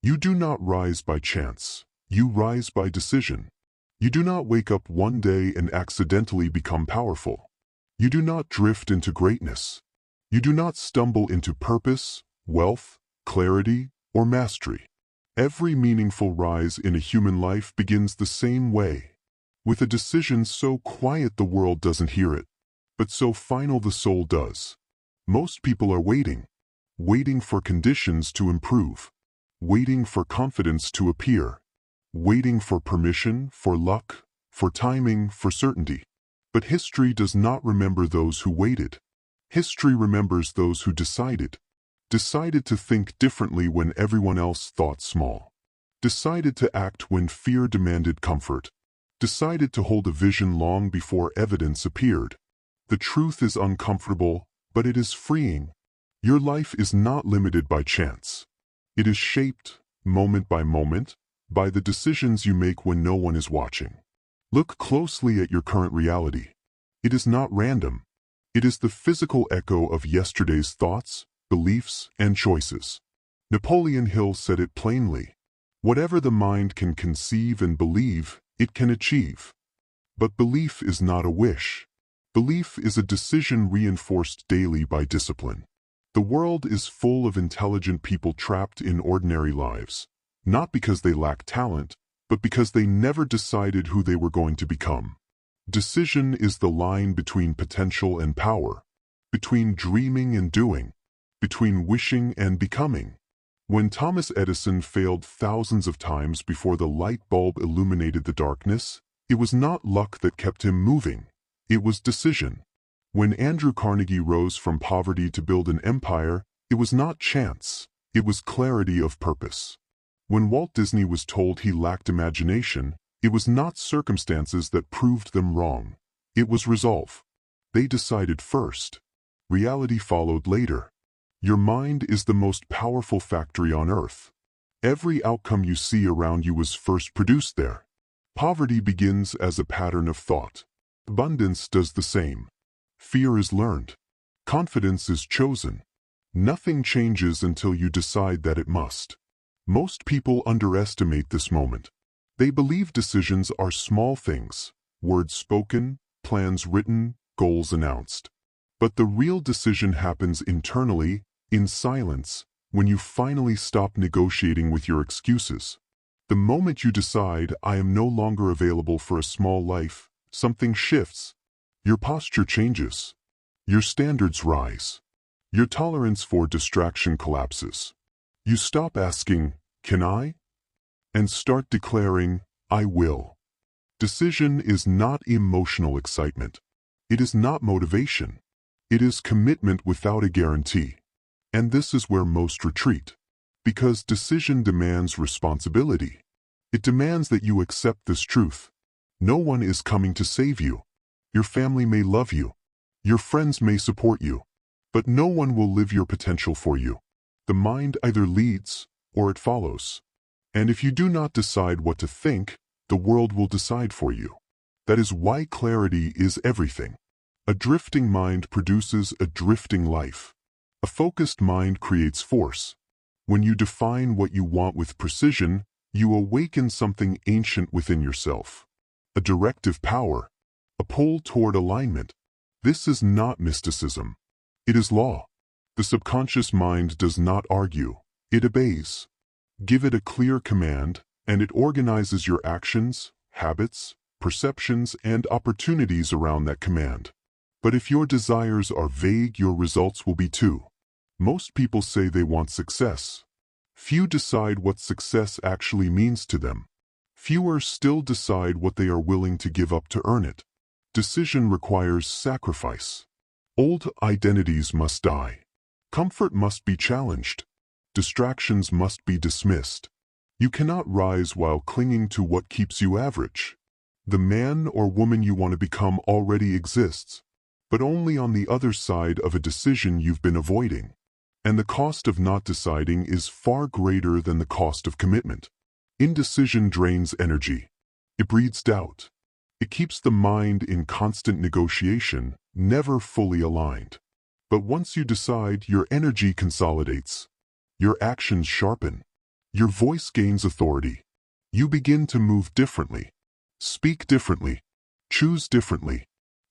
You do not rise by chance. You rise by decision. You do not wake up one day and accidentally become powerful. You do not drift into greatness. You do not stumble into purpose, wealth, clarity, or mastery. Every meaningful rise in a human life begins the same way, with a decision so quiet the world doesn't hear it, but so final the soul does. Most people are waiting for conditions to improve, waiting for confidence to appear, waiting for permission, for luck, for timing, for certainty. But history does not remember those who waited. History remembers those who decided to think differently when everyone else thought small, decided to act when fear demanded comfort, decided to hold a vision long before evidence appeared. The truth is uncomfortable, but it is freeing. Your life is not limited by chance. It is shaped, moment by moment, by the decisions you make when no one is watching. Look closely at your current reality. It is not random. It is the physical echo of yesterday's thoughts, beliefs, and choices. Napoleon Hill said it plainly. Whatever the mind can conceive and believe, it can achieve. But belief is not a wish. Belief is a decision reinforced daily by discipline. The world is full of intelligent people trapped in ordinary lives, not because they lack talent, but because they never decided who they were going to become. Decision is the line between potential and power, between dreaming and doing, between wishing and becoming. When Thomas Edison failed thousands of times before the light bulb illuminated the darkness, it was not luck that kept him moving. It was decision. When Andrew Carnegie rose from poverty to build an empire, it was not chance. It was clarity of purpose. When Walt Disney was told he lacked imagination, it was not circumstances that proved them wrong. It was resolve. They decided first. Reality followed later. Your mind is the most powerful factory on earth. Every outcome you see around you was first produced there. Poverty begins as a pattern of thought. Abundance does the same. Fear is learned. Confidence is chosen. Nothing changes until you decide that it must. Most people underestimate this moment. They believe decisions are small things, words spoken, plans written, goals announced. But the real decision happens internally, in silence, when you finally stop negotiating with your excuses. The moment you decide, I am no longer available for a small life, something shifts. Your posture changes. Your standards rise. Your tolerance for distraction collapses. You stop asking, can I? And start declaring, I will. Decision is not emotional excitement. It is not motivation. It is commitment without a guarantee. And this is where most retreat. Because decision demands responsibility. It demands that you accept this truth. No one is coming to save you. Your family may love you. Your friends may support you. But no one will live your potential for you. The mind either leads or it follows. And if you do not decide what to think, the world will decide for you. That is why clarity is everything. A drifting mind produces a drifting life. A focused mind creates force. When you define what you want with precision, you awaken something ancient within yourself. A directive power. A pull toward alignment. This is not mysticism. It is law. The subconscious mind does not argue. It obeys. Give it a clear command, and it organizes your actions, habits, perceptions, and opportunities around that command. But if your desires are vague, your results will be too. Most people say they want success. Few decide what success actually means to them. Fewer still decide what they are willing to give up to earn it. Decision requires sacrifice. Old identities must die. Comfort must be challenged. Distractions must be dismissed. You cannot rise while clinging to what keeps you average. The man or woman you want to become already exists, but only on the other side of a decision you've been avoiding. And the cost of not deciding is far greater than the cost of commitment. Indecision drains energy. It breeds doubt. It keeps the mind in constant negotiation, never fully aligned. But once you decide, your energy consolidates. Your actions sharpen. Your voice gains authority. You begin to move differently, speak differently, choose differently.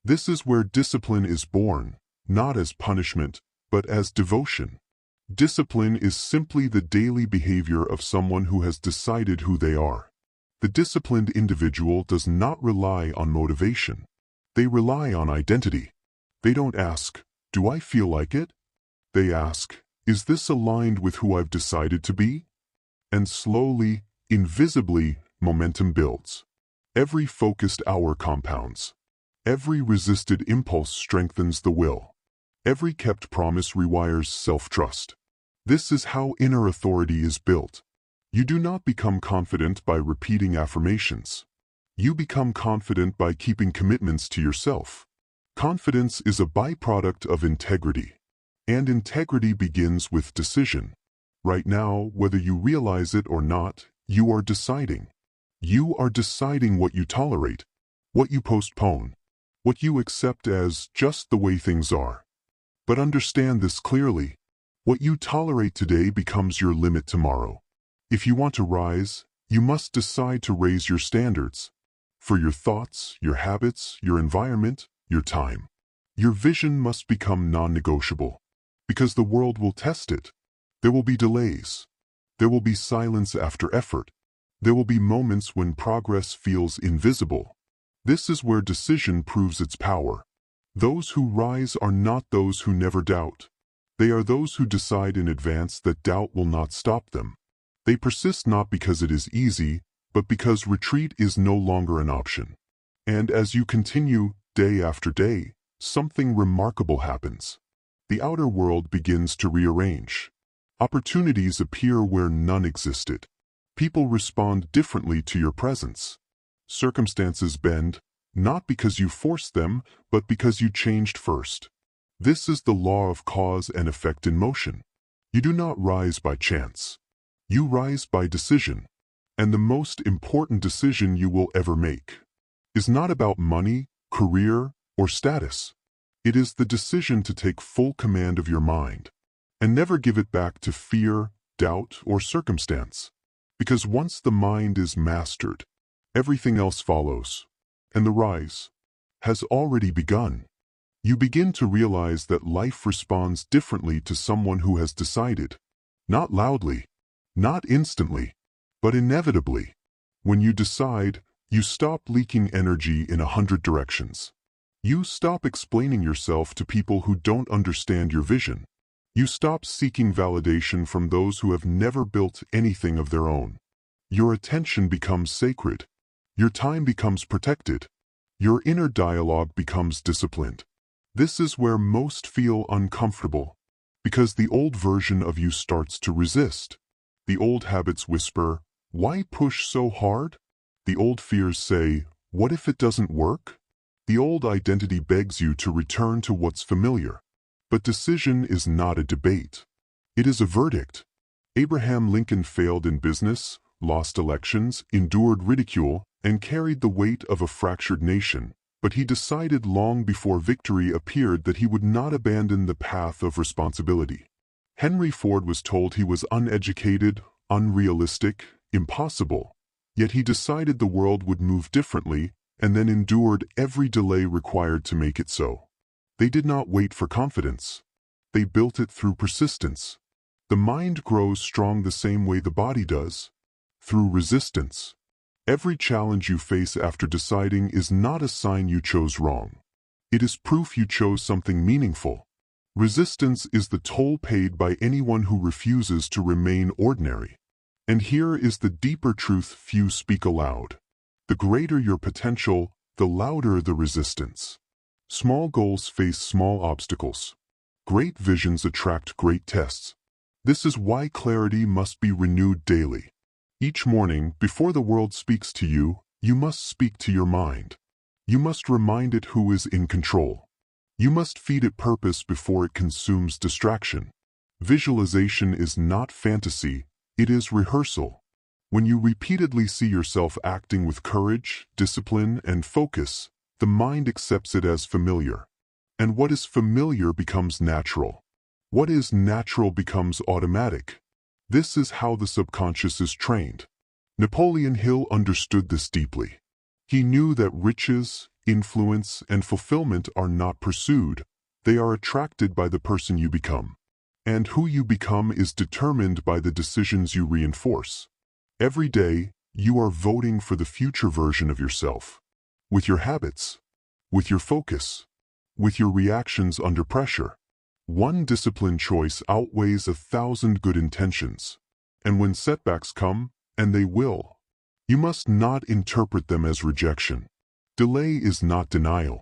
This is where discipline is born, not as punishment, but as devotion. Discipline is simply the daily behavior of someone who has decided who they are. The disciplined individual does not rely on motivation. They rely on identity. They don't ask, "Do I feel like it?" They ask, "Is this aligned with who I've decided to be?" And slowly, invisibly, momentum builds. Every focused hour compounds. Every resisted impulse strengthens the will. Every kept promise rewires self-trust. This is how inner authority is built. You do not become confident by repeating affirmations. You become confident by keeping commitments to yourself. Confidence is a byproduct of integrity. And integrity begins with decision. Right now, whether you realize it or not, you are deciding. You are deciding what you tolerate, what you postpone, what you accept as just the way things are. But understand this clearly. What you tolerate today becomes your limit tomorrow. If you want to rise, you must decide to raise your standards. For your thoughts, your habits, your environment, your time. Your vision must become non-negotiable. Because the world will test it. There will be delays. There will be silence after effort. There will be moments when progress feels invisible. This is where decision proves its power. Those who rise are not those who never doubt. They are those who decide in advance that doubt will not stop them. They persist not because it is easy, but because retreat is no longer an option. And as you continue, day after day, something remarkable happens. The outer world begins to rearrange. Opportunities appear where none existed. People respond differently to your presence. Circumstances bend, not because you forced them, but because you changed first. This is the law of cause and effect in motion. You do not rise by chance. You rise by decision. And the most important decision you will ever make is not about money, career, or status. It is the decision to take full command of your mind and never give it back to fear, doubt, or circumstance. Because once the mind is mastered, everything else follows. And the rise has already begun. You begin to realize that life responds differently to someone who has decided. Not loudly, not instantly, but inevitably. When you decide, you stop leaking energy in 100 directions. You stop explaining yourself to people who don't understand your vision. You stop seeking validation from those who have never built anything of their own. Your attention becomes sacred. Your time becomes protected. Your inner dialogue becomes disciplined. This is where most feel uncomfortable, because the old version of you starts to resist. The old habits whisper, "Why push so hard?" The old fears say, "What if it doesn't work?" The old identity begs you to return to what's familiar. But decision is not a debate. It is a verdict. Abraham Lincoln failed in business, lost elections, endured ridicule, and carried the weight of a fractured nation. But he decided long before victory appeared that he would not abandon the path of responsibility. Henry Ford was told he was uneducated, unrealistic, impossible. Yet he decided the world would move differently, and then endured every delay required to make it so. They did not wait for confidence. They built it through persistence. The mind grows strong the same way the body does, through resistance. Every challenge you face after deciding is not a sign you chose wrong. It is proof you chose something meaningful. Resistance is the toll paid by anyone who refuses to remain ordinary. And here is the deeper truth few speak aloud. The greater your potential, the louder the resistance. Small goals face small obstacles. Great visions attract great tests. This is why clarity must be renewed daily. Each morning, before the world speaks to you, you must speak to your mind. You must remind it who is in control. You must feed it purpose before it consumes distraction. Visualization is not fantasy, it is rehearsal. When you repeatedly see yourself acting with courage, discipline, and focus, the mind accepts it as familiar. And what is familiar becomes natural. What is natural becomes automatic. This is how the subconscious is trained. Napoleon Hill understood this deeply. He knew that riches, influence, and fulfillment are not pursued. They are attracted by the person you become. And who you become is determined by the decisions you reinforce. Every day, you are voting for the future version of yourself. With your habits, with your focus, with your reactions under pressure. One disciplined choice outweighs 1,000 good intentions. And when setbacks come, and they will, you must not interpret them as rejection. Delay is not denial.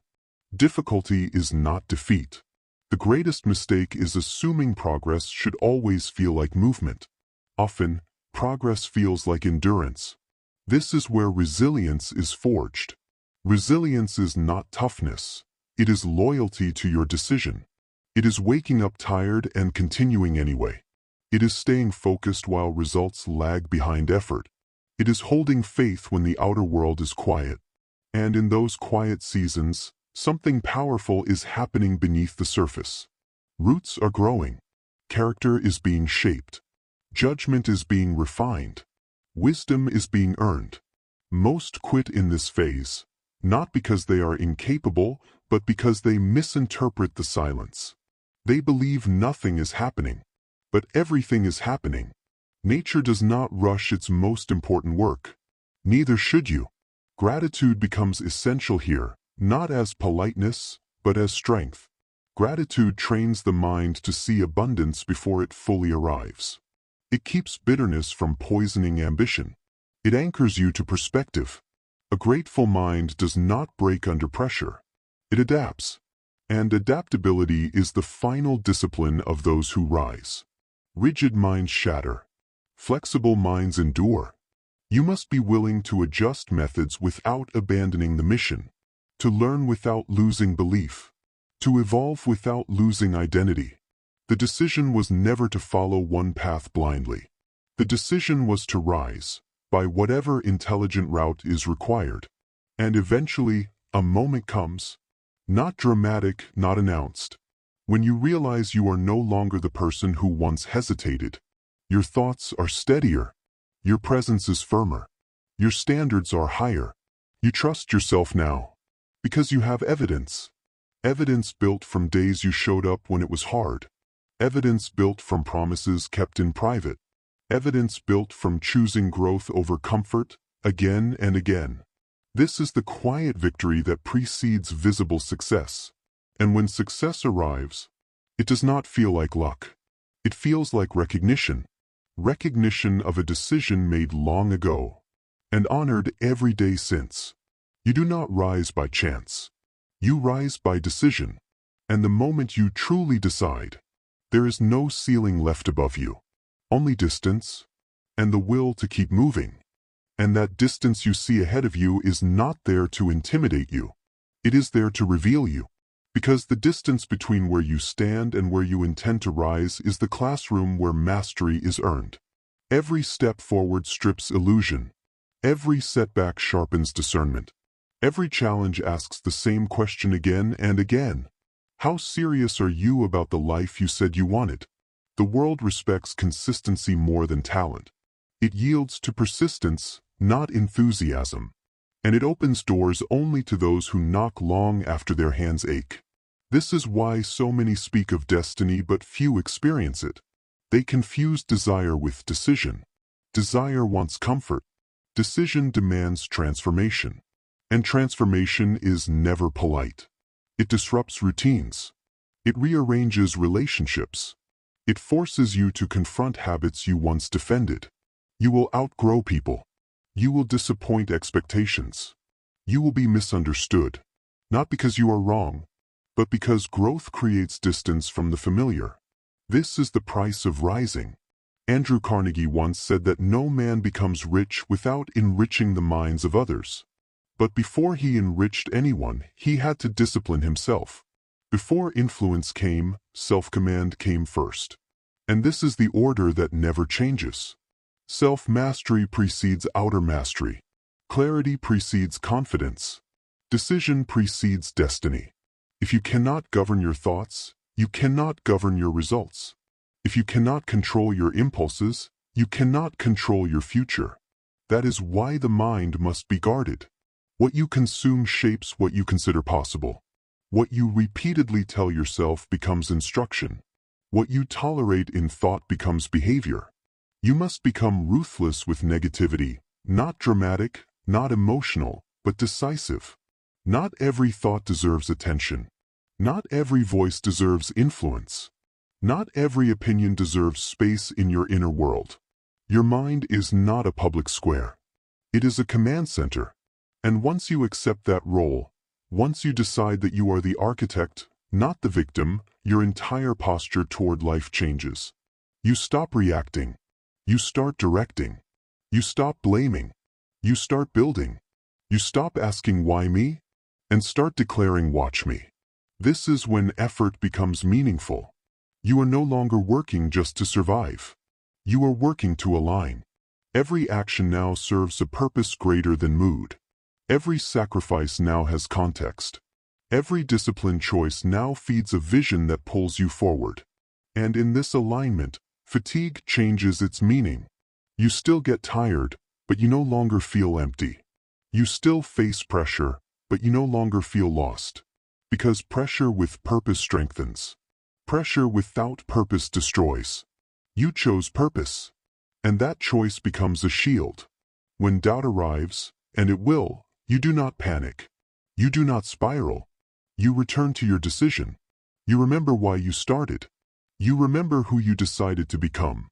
Difficulty is not defeat. The greatest mistake is assuming progress should always feel like movement. Often, progress feels like endurance. This is where resilience is forged. Resilience is not toughness. It is loyalty to your decision. It is waking up tired and continuing anyway. It is staying focused while results lag behind effort. It is holding faith when the outer world is quiet. And in those quiet seasons, something powerful is happening beneath the surface. Roots are growing. Character is being shaped. Judgment is being refined. Wisdom is being earned. Most quit in this phase, not because they are incapable, but because they misinterpret the silence. They believe nothing is happening. But everything is happening. Nature does not rush its most important work. Neither should you. Gratitude becomes essential here, not as politeness, but as strength. Gratitude trains the mind to see abundance before it fully arrives. It keeps bitterness from poisoning ambition. It anchors you to perspective. A grateful mind does not break under pressure. It adapts. And adaptability is the final discipline of those who rise. Rigid minds shatter. Flexible minds endure. You must be willing to adjust methods without abandoning the mission, to learn without losing belief, to evolve without losing identity. The decision was never to follow one path blindly. The decision was to rise, by whatever intelligent route is required. And eventually, a moment comes, not dramatic, not announced, when you realize you are no longer the person who once hesitated. Your thoughts are steadier. Your presence is firmer. Your standards are higher. You trust yourself now. Because you have evidence. Evidence built from days you showed up when it was hard. Evidence built from promises kept in private. Evidence built from choosing growth over comfort, again and again. This is the quiet victory that precedes visible success. And when success arrives, it does not feel like luck. It feels like recognition. Recognition of a decision made long ago, and honored every day since. You do not rise by chance. You rise by decision. And the moment you truly decide, there is no ceiling left above you. Only distance, and the will to keep moving. And that distance you see ahead of you is not there to intimidate you. It is there to reveal you. Because the distance between where you stand and where you intend to rise is the classroom where mastery is earned. Every step forward strips illusion. Every setback sharpens discernment. Every challenge asks the same question again and again. How serious are you about the life you said you wanted? The world respects consistency more than talent. It yields to persistence, not enthusiasm. And it opens doors only to those who knock long after their hands ache. This is why so many speak of destiny but few experience it. They confuse desire with decision. Desire wants comfort. Decision demands transformation. And transformation is never polite. It disrupts routines. It rearranges relationships. It forces you to confront habits you once defended. You will outgrow people. You will disappoint expectations. You will be misunderstood, not because you are wrong, but because growth creates distance from the familiar. This is the price of rising. Andrew Carnegie once said that no man becomes rich without enriching the minds of others. But before he enriched anyone, he had to discipline himself. Before influence came, self-command came first. And this is the order that never changes. Self-mastery precedes outer mastery. Clarity precedes confidence. Decision precedes destiny. If you cannot govern your thoughts, you cannot govern your results. If you cannot control your impulses, You cannot control your future. That is why the mind must be guarded. What you consume shapes what you consider possible. What you repeatedly tell yourself becomes instruction. What you tolerate in thought becomes behavior. You must become ruthless with negativity, not dramatic, not emotional, but decisive. Not every thought deserves attention. Not every voice deserves influence. Not every opinion deserves space in your inner world. Your mind is not a public square. It is a command center. And once you accept that role, once you decide that you are the architect, not the victim, your entire posture toward life changes. You stop reacting. You start directing. You stop blaming. You start building. You stop asking why me, and start declaring watch me. This is when effort becomes meaningful. You are no longer working just to survive. You are working to align. Every action now serves a purpose greater than mood. Every sacrifice now has context. Every disciplined choice now feeds a vision that pulls you forward. And in this alignment, fatigue changes its meaning. You still get tired, but you no longer feel empty. You still face pressure, but you no longer feel lost. Because pressure with purpose strengthens. Pressure without purpose destroys. You chose purpose, and that choice becomes a shield. When doubt arrives, and it will, you do not panic. You do not spiral. You return to your decision. You remember why you started. You remember who you decided to become.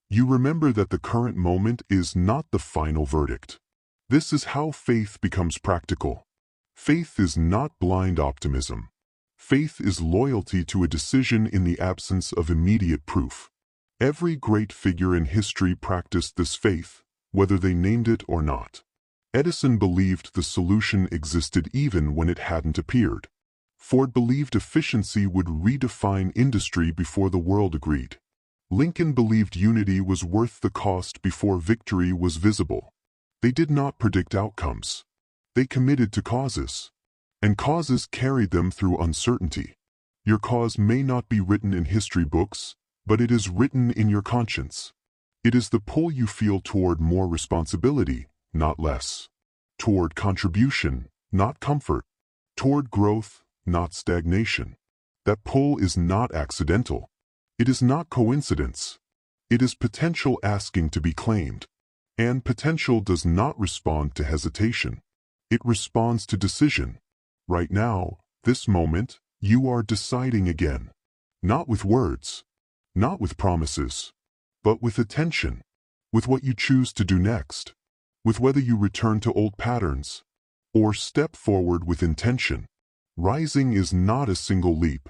You remember that the current moment is not the final verdict. This is how faith becomes practical. Faith is not blind optimism. Faith is loyalty to a decision in the absence of immediate proof. Every great figure in history practiced this faith, whether they named it or not. Edison believed the solution existed even when it hadn't appeared. Ford believed efficiency would redefine industry before the world agreed. Lincoln believed unity was worth the cost before victory was visible. They did not predict outcomes. They committed to causes. And causes carried them through uncertainty. Your cause may not be written in history books, but it is written in your conscience. It is the pull you feel toward more responsibility, not less. Toward contribution, not comfort. Toward growth, not stagnation. That pull is not accidental. It is not coincidence. It is potential asking to be claimed. And potential does not respond to hesitation. It responds to decision. Right now, this moment, you are deciding again. Not with words. Not with promises. But with attention. With what you choose to do next. With whether you return to old patterns. Or step forward with intention. Rising is not a single leap.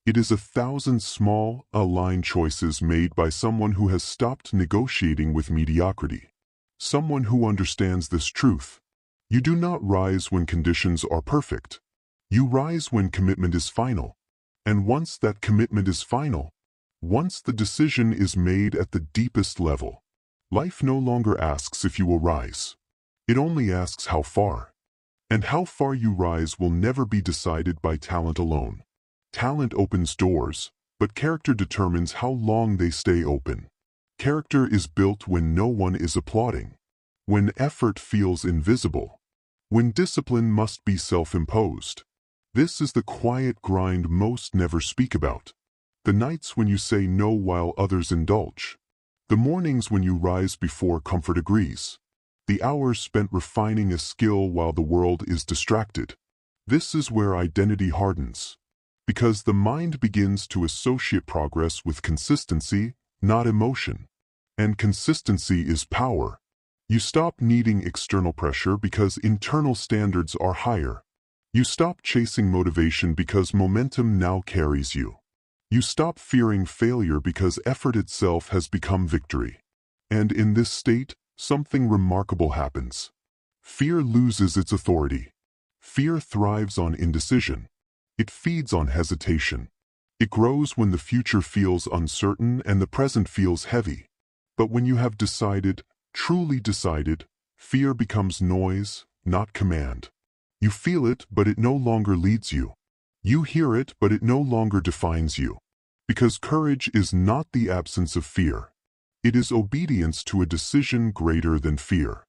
It is 1,000 small, aligned choices made by someone who has stopped negotiating with mediocrity. Someone who understands this truth. You do not rise when conditions are perfect. You rise when commitment is final. And once that commitment is final, once the decision is made at the deepest level, life no longer asks if you will rise. It only asks how far. And how far you rise will never be decided by talent alone. Talent opens doors, but character determines how long they stay open. Character is built when no one is applauding. When effort feels invisible. When discipline must be self-imposed. This is the quiet grind most never speak about. The nights when you say no while others indulge. The mornings when you rise before comfort agrees. The hours spent refining a skill while the world is distracted. This is where identity hardens. Because the mind begins to associate progress with consistency, not emotion. And consistency is power. You stop needing external pressure because internal standards are higher. You stop chasing motivation because momentum now carries you. You stop fearing failure because effort itself has become victory. And in this state, something remarkable happens. Fear loses its authority. Fear thrives on indecision. It feeds on hesitation. It grows when the future feels uncertain and the present feels heavy. But when you have decided, truly decided, fear becomes noise, not command. You feel it, but it no longer leads you. You hear it, but it no longer defines you. Because courage is not the absence of fear. It is obedience to a decision greater than fear.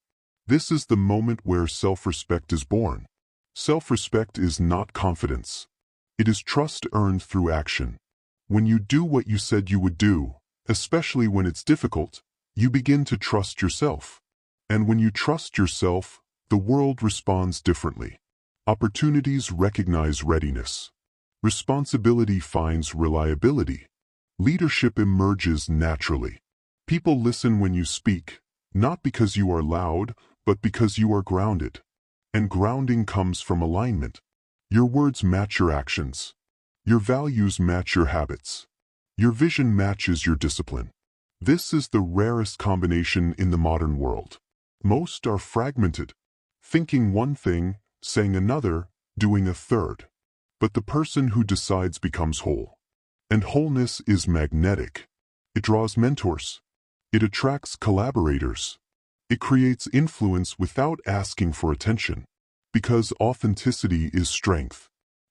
This is the moment where self-respect is born. Self-respect is not confidence. It is trust earned through action. When you do what you said you would do, especially when it's difficult, you begin to trust yourself. And when you trust yourself, the world responds differently. Opportunities recognize readiness. Responsibility finds reliability. Leadership emerges naturally. People listen when you speak, not because you are loud, but because you are grounded. And grounding comes from alignment. Your words match your actions. Your values match your habits. Your vision matches your discipline. This is the rarest combination in the modern world. Most are fragmented, thinking one thing, saying another, doing a third. But the person who decides becomes whole. And wholeness is magnetic. It draws mentors. It attracts collaborators. It creates influence without asking for attention. Because authenticity is strength.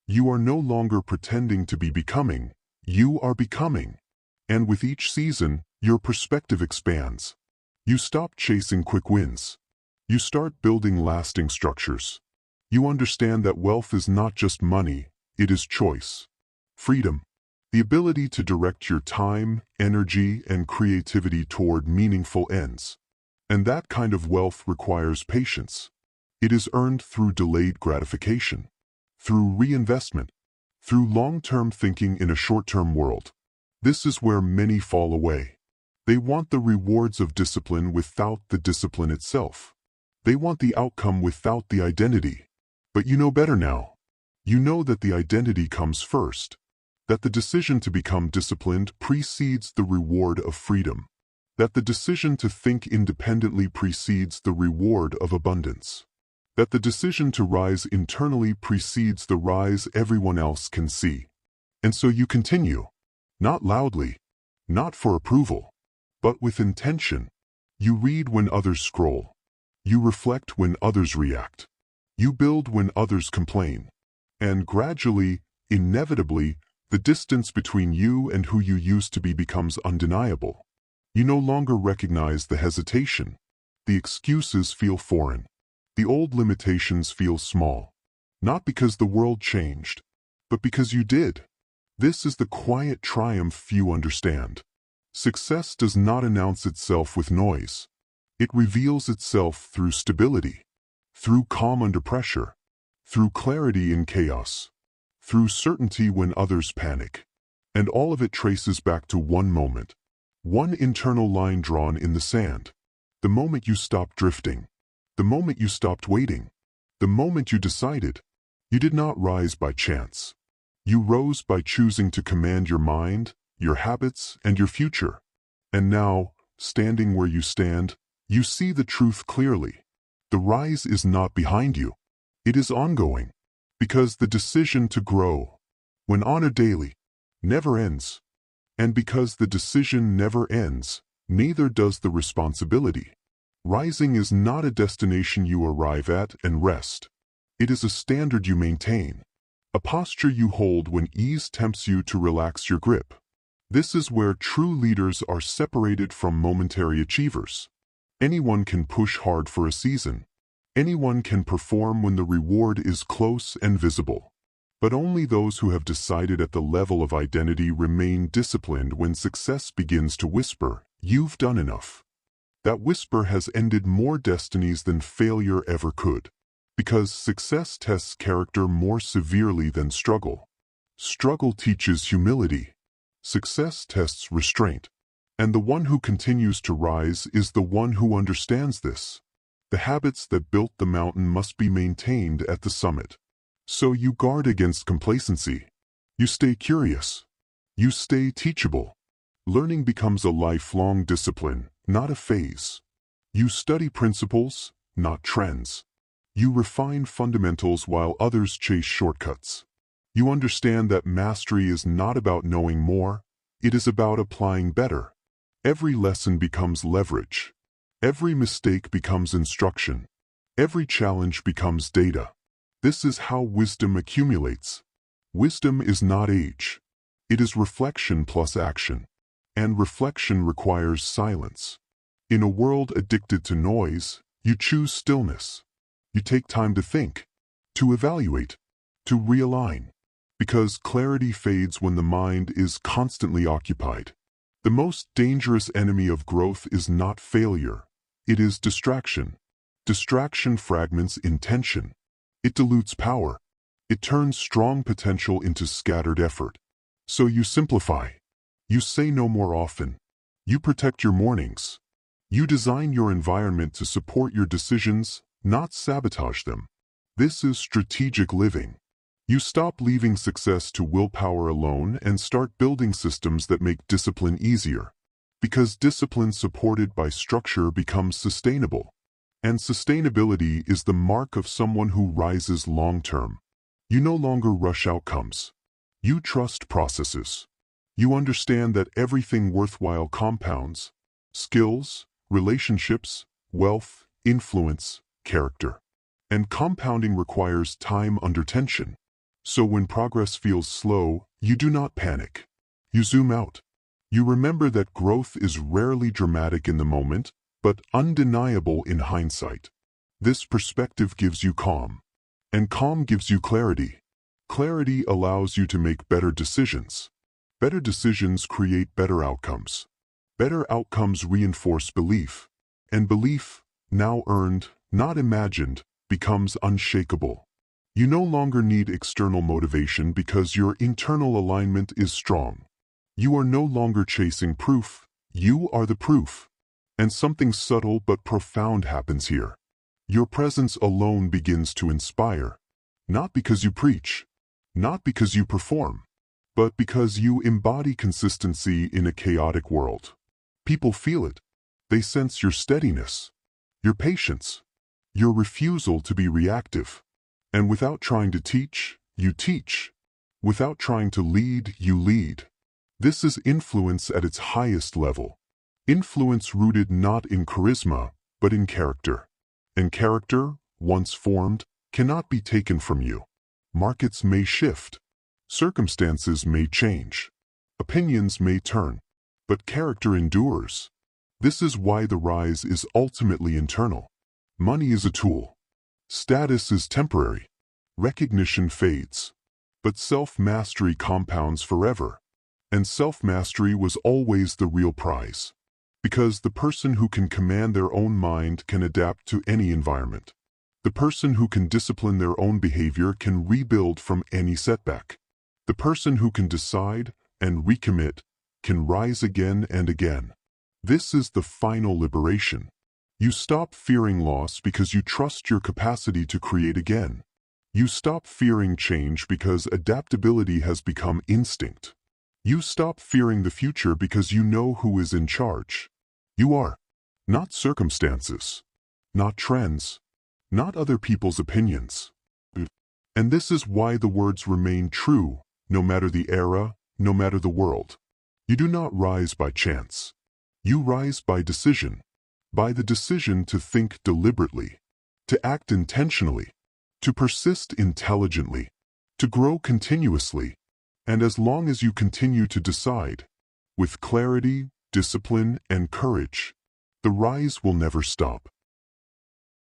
You are no longer pretending to be becoming. You are becoming. And with each season, your perspective expands. You stop chasing quick wins. You start building lasting structures. You understand that wealth is not just money, it is choice. Freedom. The ability to direct your time, energy, and creativity toward meaningful ends. And that kind of wealth requires patience. It is earned through delayed gratification, through reinvestment, through long-term thinking in a short-term world. This is where many fall away. They want the rewards of discipline without the discipline itself. They want the outcome without the identity. But you know better now. You know that the identity comes first. That the decision to become disciplined precedes the reward of freedom. That the decision to think independently precedes the reward of abundance. That the decision to rise internally precedes the rise everyone else can see. And so you continue. Not loudly, not for approval, but with intention. You read when others scroll. You reflect when others react. You build when others complain. And gradually, inevitably, the distance between you and who you used to be becomes undeniable. You no longer recognize the hesitation. The excuses feel foreign. The old limitations feel small. Not because the world changed, but because you did. This is the quiet triumph few understand. Success does not announce itself with noise. It reveals itself through stability, through calm under pressure, through clarity in chaos, through certainty when others panic. And all of it traces back to one moment, one internal line drawn in the sand. The moment you stopped drifting, the moment you stopped waiting, the moment you decided. You did not rise by chance. You rose by choosing to command your mind, your habits, and your future. And now, standing where you stand, you see the truth clearly. The rise is not behind you. It is ongoing. Because the decision to grow, when honored daily, never ends. And because the decision never ends, neither does the responsibility. Rising is not a destination you arrive at and rest. It is a standard you maintain. A posture you hold when ease tempts you to relax your grip. This is where true leaders are separated from momentary achievers. Anyone can push hard for a season. Anyone can perform when the reward is close and visible. But only those who have decided at the level of identity remain disciplined when success begins to whisper, "You've done enough." That whisper has ended more destinies than failure ever could. Because success tests character more severely than struggle. Struggle teaches humility. Success tests restraint. And the one who continues to rise is the one who understands this. The habits that built the mountain must be maintained at the summit. So you guard against complacency. You stay curious. You stay teachable. Learning becomes a lifelong discipline, not a phase. You study principles, not trends. You refine fundamentals while others chase shortcuts. You understand that mastery is not about knowing more, it is about applying better. Every lesson becomes leverage. Every mistake becomes instruction. Every challenge becomes data. This is how wisdom accumulates. Wisdom is not age. It is reflection plus action. And reflection requires silence. In a world addicted to noise, you choose stillness. You take time to think, to evaluate, to realign. Because clarity fades when the mind is constantly occupied. The most dangerous enemy of growth is not failure. It is distraction. Distraction fragments intention. It dilutes power. It turns strong potential into scattered effort. So you simplify. You say no more often. You protect your mornings. You design your environment to support your decisions, not sabotage them. This is strategic living. You stop leaving success to willpower alone and start building systems that make discipline easier. Because discipline supported by structure becomes sustainable. And sustainability is the mark of someone who rises long-term. You no longer rush outcomes. You trust processes. You understand that everything worthwhile compounds: skills, relationships, wealth, influence, character. And compounding requires time under tension. So when progress feels slow, you do not panic. You zoom out. You remember that growth is rarely dramatic in the moment, but undeniable in hindsight. This perspective gives you calm. And calm gives you clarity. Clarity allows you to make better decisions. Better decisions create better outcomes. Better outcomes reinforce belief. And belief, now earned, not imagined, becomes unshakable. You no longer need external motivation because your internal alignment is strong. You are no longer chasing proof, you are the proof. And something subtle but profound happens here. Your presence alone begins to inspire. Not because you preach, not because you perform, but because you embody consistency in a chaotic world. People feel it. They sense your steadiness, your patience, your refusal to be reactive. And without trying to teach, you teach. Without trying to lead, you lead. This is influence at its highest level. Influence rooted not in charisma, but in character. And character, once formed, cannot be taken from you. Markets may shift. Circumstances may change. Opinions may turn. But character endures. This is why the rise is ultimately internal. Money is a tool. Status is temporary. Recognition fades. But self-mastery compounds forever. And self-mastery was always the real prize. Because the person who can command their own mind can adapt to any environment. The person who can discipline their own behavior can rebuild from any setback. The person who can decide and recommit can rise again and again. This is the final liberation. You stop fearing loss because you trust your capacity to create again. You stop fearing change because adaptability has become instinct. You stop fearing the future because you know who is in charge. You are. Not circumstances. Not trends. Not other people's opinions. And this is why the words remain true, no matter the era, no matter the world. You do not rise by chance. You rise by decision. By the decision to think deliberately, to act intentionally, to persist intelligently, to grow continuously. And as long as you continue to decide, with clarity, discipline, and courage, the rise will never stop.